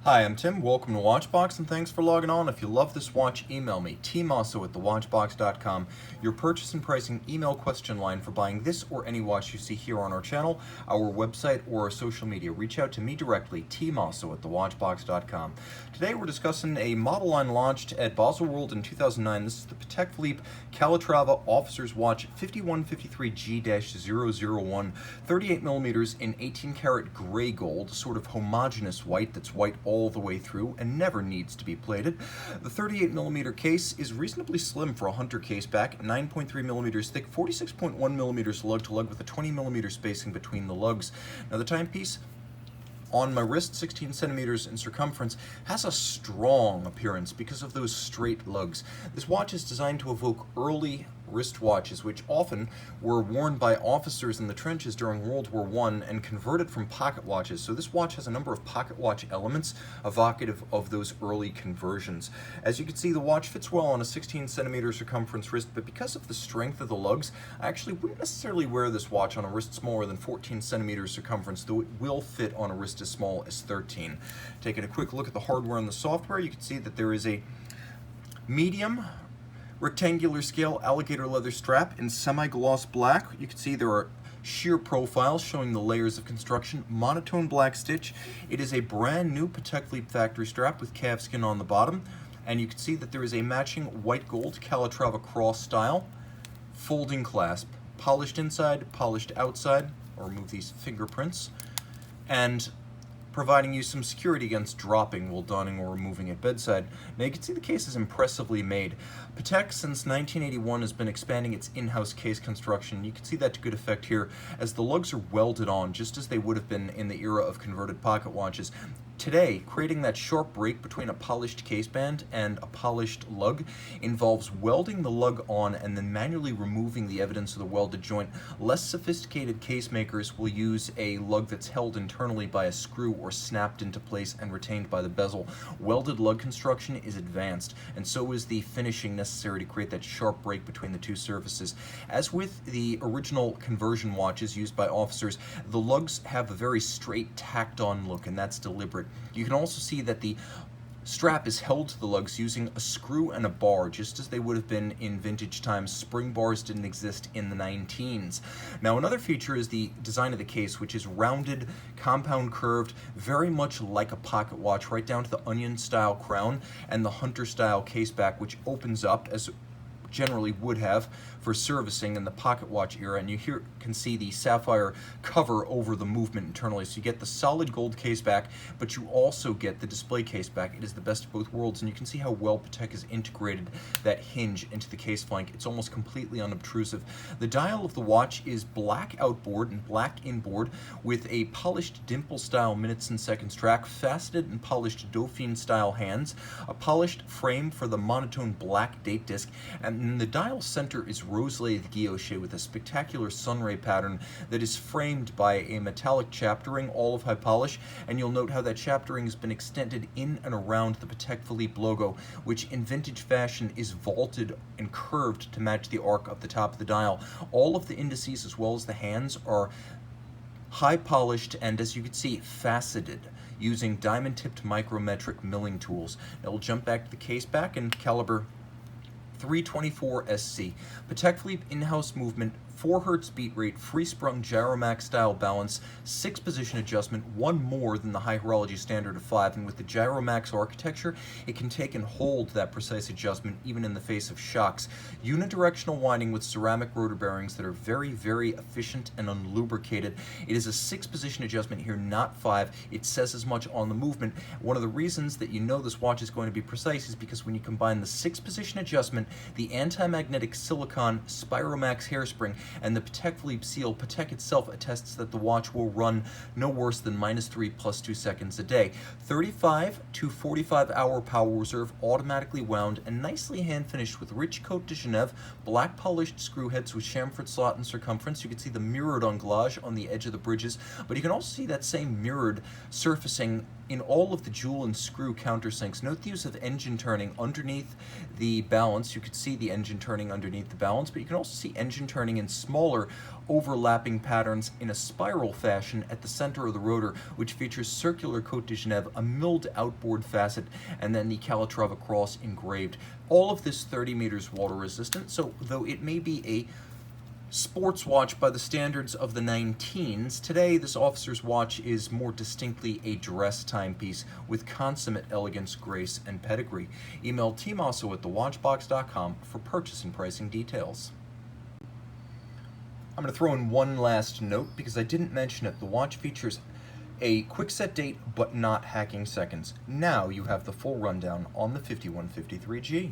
Hi, I'm Tim. Welcome to Watchbox, and thanks for logging on. If you love this watch, email me, tmosso@thewatchbox.com, your purchase and pricing email question line for buying this or any watch you see here on our channel, our website, or our social media. Reach out to me directly, tmosso@thewatchbox.com. Today we're discussing a model line launched at Basel World in 2009. This is the Patek Philippe Calatrava Officer's Watch 5153G-001, 38 millimeters in 18 karat gray gold, sort of homogeneous white that's white all the way through and never needs to be plated. The 38 millimeter case is reasonably slim for a hunter case back, 9.3 millimeters thick, 46.1 millimeters lug to lug with a 20 millimeter spacing between the lugs. Now the timepiece on my wrist, 16 centimeters in circumference, has a strong appearance because of those straight lugs. This watch is designed to evoke early wristwatches, which often were worn by officers in the trenches during World War I and converted from pocket watches. So this watch has a number of pocket watch elements evocative of those early conversions. As you can see, the watch fits well on a 16 centimeter circumference wrist, but because of the strength of the lugs, I actually wouldn't necessarily wear this watch on a wrist smaller than 14 centimeters circumference, though it will fit on a wrist as small as 13. Taking a quick look at the hardware and the software, you can see that there is a medium rectangular scale alligator leather strap in semi-gloss black. You can see there are sheer profiles showing the layers of construction, monotone black stitch. It is a brand new Patek Philippe factory strap with calfskin on the bottom, and you can see that there is a matching white gold Calatrava cross style, folding clasp, polished inside, polished outside. I'll remove these fingerprints, and providing you some security against dropping while donning or removing at bedside. Now you can see the case is impressively made. Patek since 1981 has been expanding its in-house case construction. You can see that to good effect here as the lugs are welded on just as they would have been in the era of converted pocket watches. Today, creating that sharp break between a polished case band and a polished lug involves welding the lug on and then manually removing the evidence of the welded joint. Less sophisticated case makers will use a lug that's held internally by a screw or snapped into place and retained by the bezel. Welded lug construction is advanced, and so is the finishing necessary to create that sharp break between the two surfaces. As with the original conversion watches used by officers, the lugs have a very straight, tacked-on look, and that's deliberate. You can also see that the strap is held to the lugs using a screw and a bar, just as they would have been in vintage times. Spring bars didn't exist in the 19s. Now another feature is the design of the case, which is rounded, compound curved, very much like a pocket watch, right down to the onion style crown and the hunter style case back, which opens up as generally would have for servicing in the pocket watch era, and you here can see the sapphire cover over the movement internally. So you get the solid gold case back, but you also get the display case back. It is the best of both worlds, and you can see how well Patek has integrated that hinge into the case flank. It's almost completely unobtrusive. The dial of the watch is black outboard and black inboard with a polished dimple style minutes and seconds track, faceted and polished Dauphine style hands, a polished frame for the monotone black date disc, and the dial center is rose-lathe guilloche with a spectacular sunray pattern that is framed by a metallic chaptering, all of high polish, and you'll note how that chaptering has been extended in and around the Patek Philippe logo, which in vintage fashion is vaulted and curved to match the arc of the top of the dial. All of the indices as well as the hands are high polished and, as you can see, faceted using diamond-tipped micrometric milling tools. Now we'll jump back to the case back and caliber 324 SC. Patek Philippe in-house movement, 4 Hz beat rate, free-sprung gyromax style balance, 6 position adjustment, one more than the high horology standard of 5, and with the gyromax architecture, it can take and hold that precise adjustment even in the face of shocks. Unidirectional winding with ceramic rotor bearings that are very, very efficient and unlubricated. It is a 6 position adjustment here, not 5. It says as much on the movement. One of the reasons that you know this watch is going to be precise is because when you combine the 6 position adjustment, the anti-magnetic silicon Spiromax hairspring, and the Patek Philippe seal, Patek itself attests that the watch will run no worse than -3 + 2 seconds a day. 35 to 45 hour power reserve, automatically wound, and nicely hand finished with rich Côte de Genève, black polished screw heads with chamfered slot and circumference. You can see the mirrored anglage on the edge of the bridges, but you can also see that same mirrored surfacing in all of the jewel and screw countersinks. Note the use of engine turning underneath the balance. You could see the engine turning underneath the balance, but you can also see engine turning in smaller overlapping patterns in a spiral fashion at the center of the rotor, which features circular Côte de Genève, a milled outboard facet, and then the Calatrava cross engraved. All of this 30 meters water resistant, so though it may be a sports watch by the standards of the 19s, today this officer's watch is more distinctly a dress timepiece with consummate elegance, grace, and pedigree. Email tmosso at thewatchbox.com for purchase and pricing details. I'm going to throw in one last note because I didn't mention it. The watch features a quick set date but not hacking seconds. Now you have the full rundown on the 5153G.